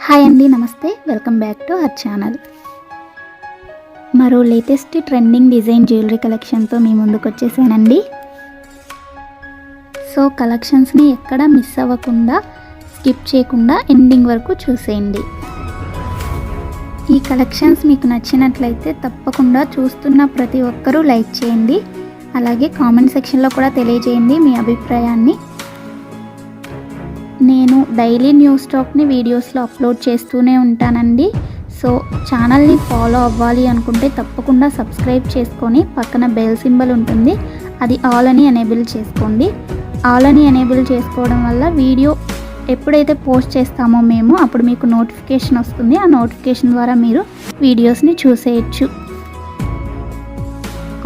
Hi అండి, నమస్తే. Welcome back to our channel. మరో లేటెస్ట్ ట్రెండింగ్ డిజైన్ జ్యువెలరీ కలెక్షన్తో మీ ముందుకు వచ్చేసానండి. సో కలెక్షన్స్ని ఎక్కడ మిస్ అవ్వకుండా, స్కిప్ చేయకుండా ఎండింగ్ వరకు చూసేయండి. ఈ కలెక్షన్స్ మీకు నచ్చినట్లయితే తప్పకుండా చూస్తున్న ప్రతి ఒక్కరూ లైక్ చేయండి. అలాగే కామెంట్ సెక్షన్లో కూడా తెలియజేయండి మీ అభిప్రాయాన్ని. నేను డైలీ న్యూ స్టాక్ని వీడియోస్లో అప్లోడ్ చేస్తూనే ఉంటానండి. సో ఛానల్ని ఫాలో అవ్వాలి అనుకుంటే తప్పకుండా సబ్స్క్రైబ్ చేసుకొని పక్కన బెల్ సింబల్ ఉంటుంది, అది ఆల్ అని ఎనేబుల్ చేసుకోండి. ఆల్ అని ఎనేబుల్ చేసుకోవడం వల్ల వీడియో ఎప్పుడైతే పోస్ట్ చేస్తామో మేము అప్పుడు మీకు నోటిఫికేషన్ వస్తుంది. ఆ నోటిఫికేషన్ ద్వారా మీరు వీడియోస్ని చూసేయచ్చు.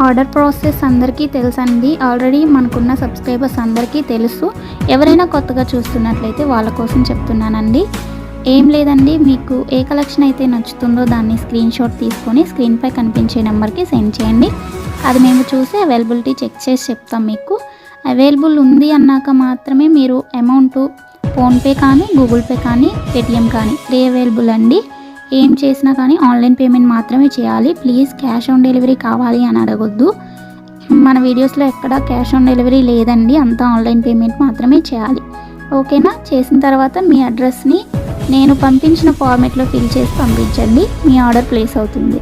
ఆర్డర్ ప్రాసెస్ అందరికీ తెలుసండి. ఆల్రెడీ మనకున్న సబ్స్క్రైబర్స్ అందరికీ తెలుసు. ఎవరైనా కొత్తగా చూస్తున్నట్లయితే వాళ్ళ కోసం చెప్తున్నానండి. ఏం లేదండి, మీకు ఏ కలెక్షన్ అయితే నచ్చుతుందో దాన్ని స్క్రీన్ షాట్ తీసుకొని స్క్రీన్పై కనిపించే నెంబర్కి సెండ్ చేయండి. అది మేము చూసి అవైలబిలిటీ చెక్ చేసి చెప్తాం. మీకు అవైలబుల్ ఉంది అన్నాక మాత్రమే మీరు అమౌంట్ ఫోన్పే కానీ, గూగుల్ పే కానీ, పేటిఎం కానీ అవైలబుల్ అండి. ఏం చేసినా కానీ ఆన్లైన్ పేమెంట్ మాత్రమే చేయాలి. ప్లీజ్ క్యాష్ ఆన్ డెలివరీ కావాలి అని అడగొద్దు. మన వీడియోస్లో ఎక్కడ క్యాష్ ఆన్ డెలివరీ లేదండి, అంతా ఆన్లైన్ పేమెంట్ మాత్రమే చేయాలి. ఓకేనా? చేసిన తర్వాత మీ అడ్రస్ని నేను పంపించిన ఫార్మేట్లో ఫిల్ చేసి పంపించండి. మీ ఆర్డర్ ప్లేస్ అవుతుంది.